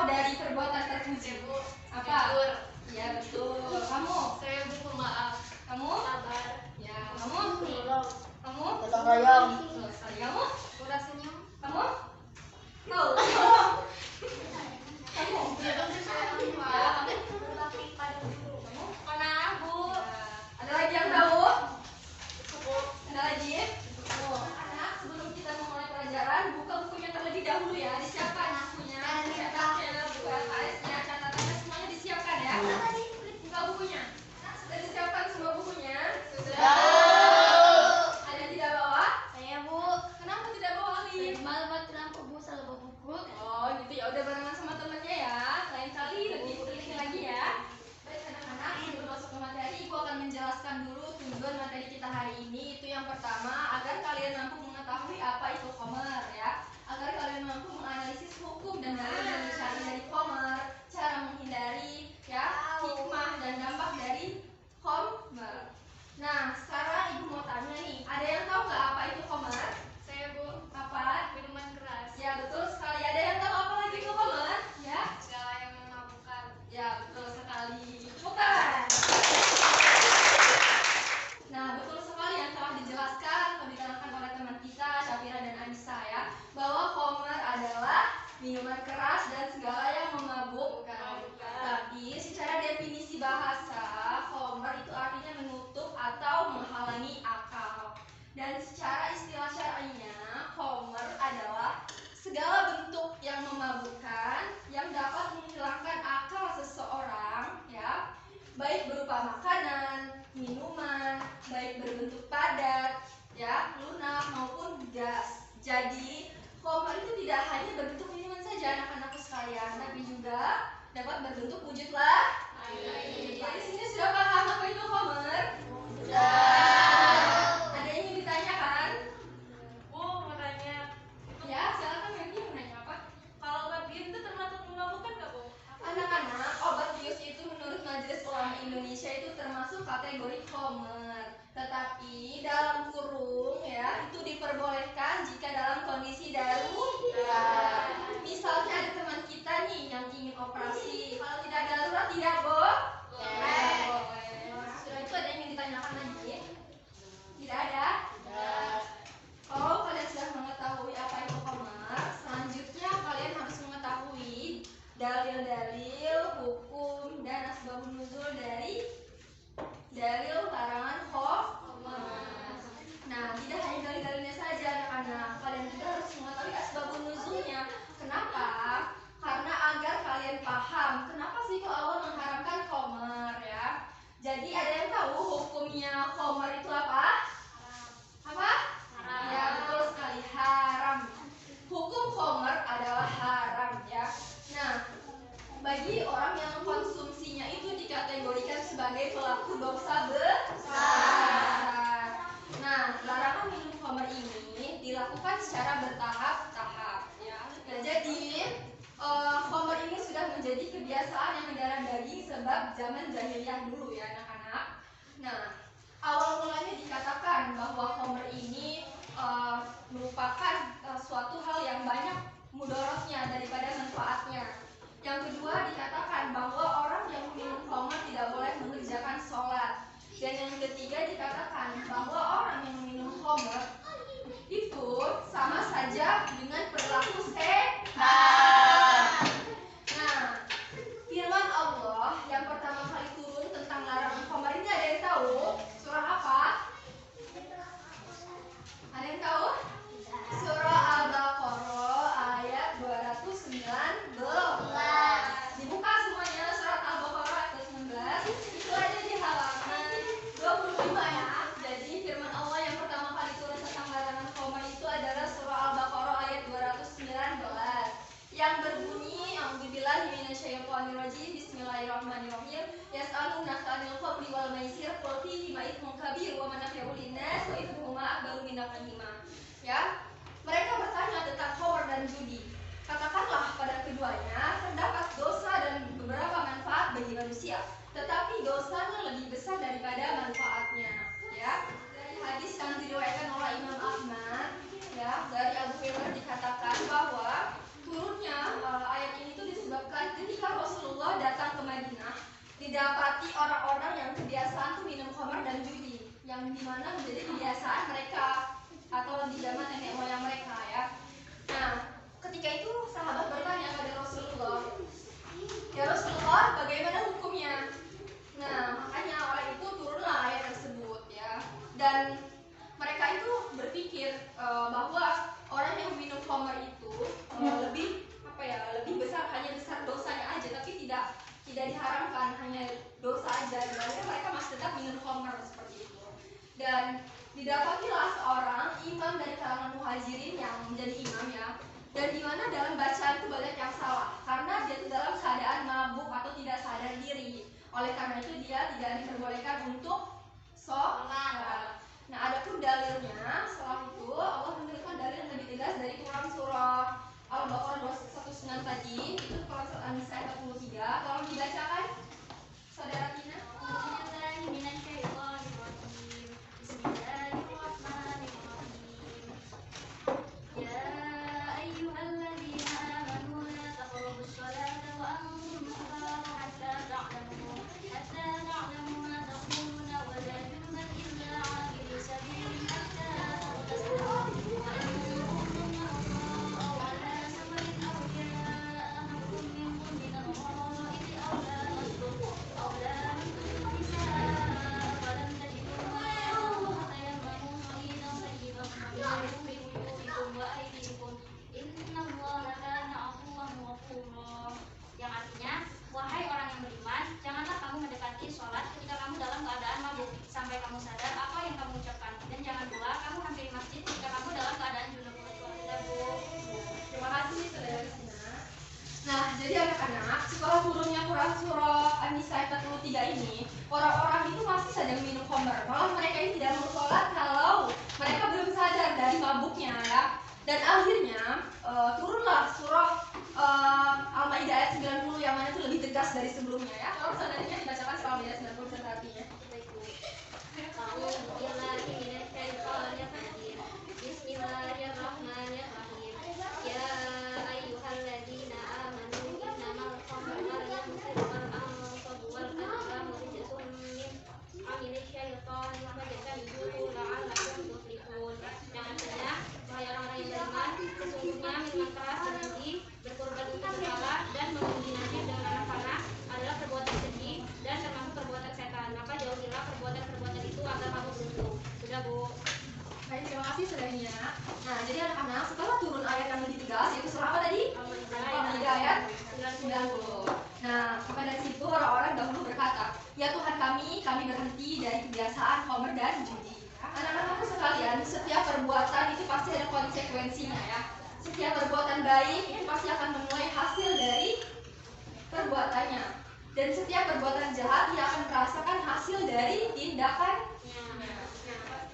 dari perbuatan terpuji? Apa? Jujur. Ya betul. Kamu? Saya bu pemaaf. Kamu? Sabar. Ya. Kamu? Tolong. Kamu? Gotong royong. Betul sekali. Kamu? Murah senyum. Kamu? Tahu? Kamu? Berbakti pada orang tua. Ya, kamu? Berbakti pada guru. Kamu? Mana bu? Ya. Ada lagi yang tahu? Bu. Ada lagi? Oh, anak, sebelum kita memulai pelajaran, buka bukunya terlebih dahulu ya. Disiapkan bukunya, cetaknya, buku LKS-nya, catatannya semuanya disiapkan ya. Buka bukunya. Nah, sudah disiapkan semua bukunya? Sudah. Ada yang tidak bawa? Saya bu. Kenapa tidak bawa, Alif? Malam kenapa bu salah bawa buku? Oh, gitu ya. Udah barengan sama temennya ya. Lain kali lebih teliti lagi ya. Baik anak-anak, sebelum masuk ke materi, Ibu akan menjelaskan dulu tujuan materi kita hari ini. Itu yang pertama, agar kalian mampu mengetahui apa itu khomer ya. Agar kalian mampu menganalisis hukum dan dalil syar'i dari khomer, cara menghindari ya, hikmah dan dampak dari khomer. Nah, sekarang Ibu mau tanya nih, ada yang tahu nggak apa itu khomer? Saya bu. Apa? Minuman keras. Ya betul sekali. Ada yang tahu apa lagi itu khomer? Ya? Segala yang memabukkan. Ya, betul sekali. Bukan. Nah, betul sekali yang telah dijelaskan atau diterangkan oleh teman kita, Syafira dan Anissa ya, bahwa khomer adalah minuman keras dan segala yang memabukkan. Tapi secara definisi bahasa, khomer itu artinya menutup atau menghalangi akal. Dan secara istilah syar'inya, khomer adalah segala bentuk yang memabukkan yang dapat menghilangkan akal seseorang ya, baik berupa makanan, minuman, baik berbentuk padat ya, lunak maupun gas. Jadi khomer itu tidak hanya berbentuk minuman saja anak-anakku sekalian, tapi juga dapat berbentuk wujud lah. Jadi di sini sudah paham apa itu khomer? Ada yang ingin ditanyakan? Bu mau tanya. Ya, silakan Megi mau nanya apa? Kalau obat bius itu termasuk memabukkan nggak bu? Anak-anak, obat bius itu menurut Majelis Ulama Indonesia itu termasuk kategori khomer. Tetapi dalam kurung ya, itu diperbolehkan jika dalam kondisi darurat. Misalnya ada teman kita nih yang ingin operasi, kalau tidak darurat tidak boleh. Sudah itu ada yang ingin ditanyakan lagi? Tidak ada? Kalau kalian sudah mengetahui apa itu khomer, selanjutnya kalian harus mengetahui dalil-dalil, hukum, dan asbabun nuzul dari dalil larangan khomer. Nah, tidak hanya dalil-dalilnya saja anak-anak, kalian juga harus mengetahui asbabun nuzulnya. Kenapa? Karena agar kalian paham kenapa sih kok Allah mengharamkan khomer ya. Jadi ada yang tahu hukumnya khomer itu apa? Apa? Ya, betul sekali, haram. Hukum khomer adalah haram ya. Nah, bagi orang yang mengkonsumsinya itu dikategorikan sebagai pelaku dosa besar. Nah, larangan minum khomer ini dilakukan secara bertahap-tahap ya. Nah, jadi khomer ini sudah menjadi kebiasaan yang mendarah daging sebab zaman jahiliyah dulu ya anak-anak. Nah, awal mulanya dikatakan bahwa khomer ini merupakan suatu hal yang banyak mudorotnya daripada manfaatnya. Yang kedua dikatakan bahwa orang yang minum khomer tidak boleh mengerjakan sholat. Dan yang ketiga dikatakan bahwa orang yang minum khomer itu sama saja dengan perilaku setan. Nah, firman Allah yang pertama kali turun tentang larangan khomer ini ada yang tahu? Surah apa? Ada yang tahu? Surah Al-Baqarah ayat 219. Dibuka semuanya surat Al-Baqarah ayat 219. Itu ada di halaman 25 ya. Jadi firman Allah yang pertama kali turun tentang larangan khomer itu adalah surah Al-Baqarah ayat 219 yang berbunyi A'udzubillahi minasyaitonirrajim. Bismillahirrahmanirrahim. Yas'alunaka 'anil khamri wal maisir qul fihima itsmun kabir wa manafi'u lin-nas wa itsmuhuma akbaru min naf'ihima. Ya. Mereka bertanya tentang khomer dan judi. Katakanlah pada keduanya terdapat dosa dan beberapa manfaat bagi manusia, tetapi dosanya lebih besar daripada manfaatnya. Ya. Dari hadis yang diriwayatkan oleh Imam Ahmad, ya, dari Abu Hurairah dikatakan bahwa turunnya ayat ini itu disebabkan didapati orang-orang yang kebiasaan tuh minum khamar dan judi, yang dimana menjadi kebiasaan mereka atau di zaman nenek moyang mereka ya. Nah, ketika itu sahabat bertanya pada Rasulullah, ya Rasulullah, bagaimana hukumnya? Nah, makanya oleh itu turunlah ayat tersebut ya. Dan mereka itu berpikir bahwa orang yang minum khamar itu lebih lebih besar, hanya besar dosanya aja, tapi tidak diharamkan, hanya dosa aja. Jadi mereka masih tetap minum khamar seperti itu. Dan didapatilah seorang imam dari kalangan muhajirin yang menjadi imam ya. Dan di mana dalam bacaan itu banyak yang salah karena dia itu dalam keadaan mabuk atau tidak sadar diri. Oleh karena itu dia tidak diperbolehkan untuk sholat. Nah, adapun dalilnya setelah itu Allah memberikan dalil yang lebih tegas dari Quran surah Al-Baqarah 219 tadi, itu Quran surah An-Nisa ayat 43. Tolong dibacakan Saudara Tina. Yang artinya, wahai orang yang beriman, janganlah kamu mendekati sholat ketika kamu dalam keadaan mabuk sampai kamu sadar apa yang kamu ucapkan, dan jangan pula kamu hampiri masjid ketika kamu dalam keadaan junub. Terima kasih Saudara Tina. Nah, jadi anak-anak, setelah turunnya Quran surah An-Nisa ayat 43 ini, orang-orang itu masih saja minum khamar. Malah mereka ini tidak mau sholat kalau mereka belum sadar dari mabuknya ya. Dan akhirnya turunlah surah Al-Maidah ayat 90 yang mana itu lebih tegas dari sebelumnya ya. Tolong saudaranya dibacakan surah Al-Maidah 90 serta artinya. Bismillahirrahmanirrahim. Ya ayyuhalladzina amanu innamal khamru wal maisir wal ansabu wal azlamu rijsun min amali syaitani fajtanibuhu la'allakum tuflihun. Yang artinya, wahai orang-orang yang beriman, sesungguhnya minuman keras dan judi, berkorban untuk berhala dan menghinanya dengan anak panah adalah perbuatan keji dan termasuk perbuatan setan. Maka jauhilah perbuatan-perbuatan itu agar kamu beruntung. Sudah, Bu. Baik, terima kasih saudaranya. Nah, jadi anak-anak, setelah turun ayat yang lebih tegas, yaitu surah apa tadi? Al-Maidah ayat 90. Nah, maka dari situ orang-orang dahulu berkata, ya Tuhan kami berhenti dari kebiasaan khamr dan judi. Anak-anakku sekalian, setiap perbuatan itu pasti ada konsekuensinya ya. Setiap perbuatan baik itu pasti akan menuai hasil dari perbuatannya. Dan setiap perbuatan jahat ia akan merasakan hasil dari tindakannya.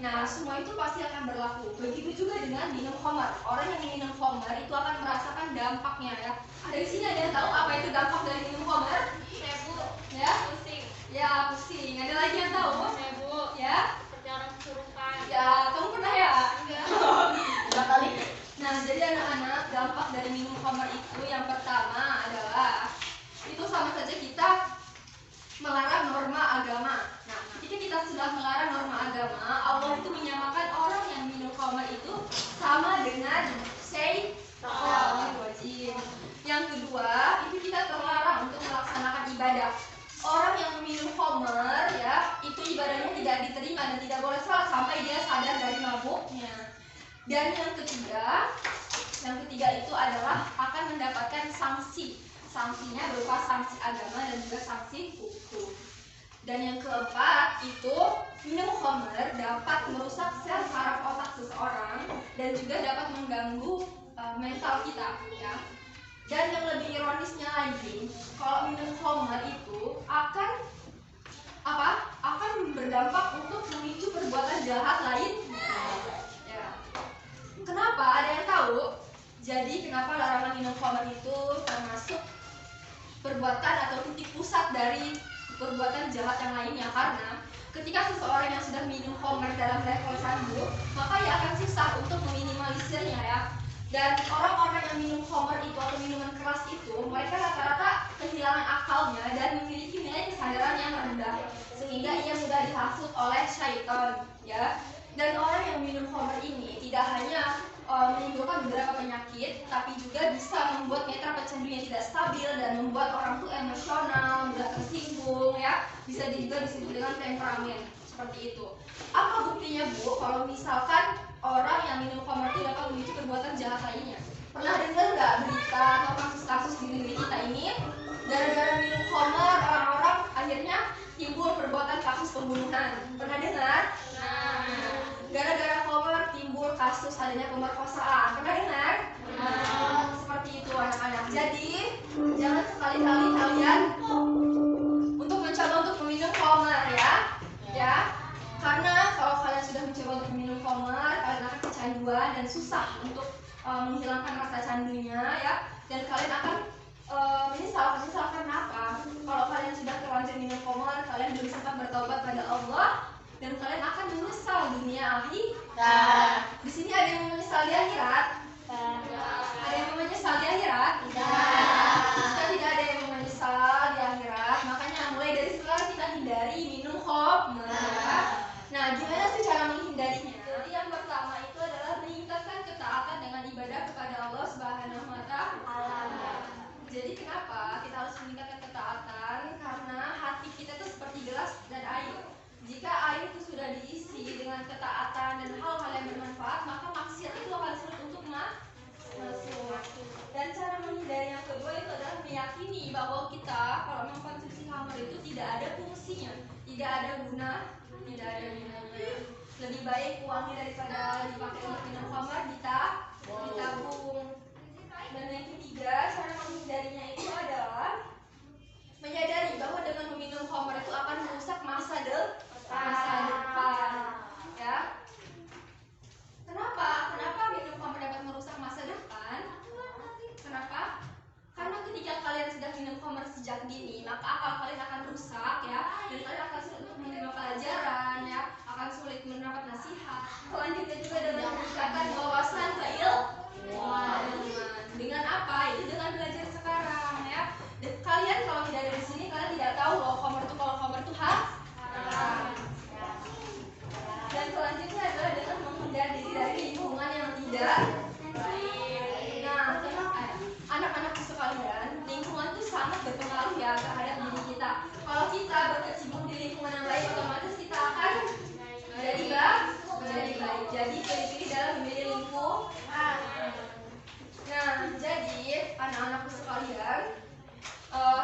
Nah, semua itu pasti akan berlaku. Begitu juga dengan minum khamar. Orang yang minum khamar itu akan merasakan dampaknya ya. Ada di sini ada yang tahu apa itu dampak dari minum khamar? Saya Bu, Ya? pusing. Ya, pusing. Ada lagi yang tahu? Saya Bu, Ya? secara kesurupan. Ya, kamu pernah ya? Enggak. Dua kali. Nah, jadi anak-anak, dampak dari minum khamar itu yang pertama adalah itu sama saja kita melarang norma agama. Nah, ketika kita sudah melarang norma agama, Allah itu menyamakan orang yang minum khamar itu sama dengan syaitan wajib. Yang kedua, itu kita terlarang untuk melaksanakan ibadah. Orang yang minum khamar ya, itu ibadahnya tidak diterima dan tidak boleh sholat sampai dia sadar dari mabuknya. Dan yang ketiga itu adalah akan mendapatkan sanksi. Sanksinya berupa sanksi agama dan juga sanksi hukum. Dan yang keempat itu minum khamr dapat merusak sel saraf otak seseorang dan juga dapat mengganggu mental kita ya. Dan yang lebih ironisnya lagi, kalau minum khamr itu akan berdampak untuk memicu perbuatan jahat lain. Ya. Kenapa? Ada yang tahu? Jadi kenapa larangan minum khamr itu termasuk perbuatan atau titik pusat dari perbuatan jahat yang lainnya? Karena ketika seseorang yang sudah minum khamr dalam level candu, maka ia akan susah untuk meminimalisirnya ya. Dan orang-orang yang minum khamr itu atau minuman keras itu, mereka rata-rata kehilangan akalnya dan memiliki nilai kesadaran syaitan, ya. Dan orang yang minum khamr ini tidak hanya menimbulkan beberapa penyakit, tapi juga bisa membuat netra kecenderungan tidak stabil dan membuat orang tuh emosional, mudah tersinggung, ya. Bisa juga disebut dengan temperamen seperti itu. Apa buktinya, Bu? Kalau misalkan orang yang minum khamr itu dapat memicu perbuatan jahat lainnya. Pernah dengar nggak berita atau kasus-kasus di negeri kita ini? Gara-gara minum khamr, orang-orang akhirnya timbul perbuatan kasus pembunuhan. Pernah dengar? Gara-gara khamr timbul kasus adanya pemerkosaan. Pernah dengar? Seperti itu anak-anak. Jadi jangan sekali-kali kalian untuk mencoba untuk meminum khamr, ya. Karena kalau kalian sudah mencoba untuk minum khamr, kalian akan kecanduan dan susah untuk menghilangkan rasa candunya, ya. Dan kalian akan menyesal karena apa? Kalau kalian sudah terlanjur minum khamr, kalian belum sempat bertaubat pada Allah dan kalian akan menyesal dunia akhirat. Di sini ada yang menyesal di akhirat? Ada yang menyesal di akhirat? Jika tidak ada yang menyesal di akhirat, makanya mulai dari sekarang kita hindari minum khamr. Nah, gimana sih cara menghindarinya? Jadi yang pertama itu adalah meningkatkan ketaatan dengan ibadah kepada Allah Subhanahu wa Ta'ala. Jadi kenapa kita harus meningkatkan ketaatan? Karena hati kita itu seperti gelas dan air. Jika air itu sudah diisi dengan ketaatan dan hal-hal yang bermanfaat, maka maksiat itu akan sulit untuk masuk. Dan cara menghindari yang kedua itu adalah meyakini bahwa kita kalau mengkonsumsi khamr itu tidak ada fungsinya, tidak ada gunanya. Lebih baik uangnya daripada dipakai untuk minum khamr ditabung. Dan yang ketiga, cara menghindarinya itu adalah menyadari bahwa dengan meminum khamr itu akan merusak masa depan, ya. Kenapa minum khamr dapat merusak masa depan? Kenapa? Karena ketika kalian sudah minum khamr sejak dini, maka akal kalian akan rusak, ya, dan kalian akan sulit untuk menerima pelajaran, ya, akan sulit mendapat nasihat. Selanjutnya juga dengan meningkatkan wawasan keilmuan. Dengan apa? Itu dengan belajar sekarang, ya. Dan kalian kalau tidak ada di sini, kalian tidak tahu loh khamr itu haram. Dan selanjutnya adalah dengan menghindar diri dari lingkungan yang tidak baik. Nah, anak-anak sekalian, lingkungan itu sangat berpengaruh, ya, terhadap diri kita. Kalau kita berkecimpung di lingkungan yang baik, otomatis kita akan menjadi baik. Jadi pilih-pilih dalam memilih lingkungan. Nah, jadi anak-anakku sekalian,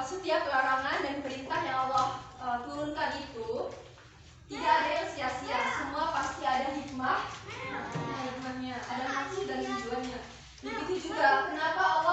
setiap larangan dan perintah yang Allah turunkan itu tidak ada yang sia-sia. Semua pasti ada hikmahnya, ada maksud dan tujuannya. Begitu juga kenapa Allah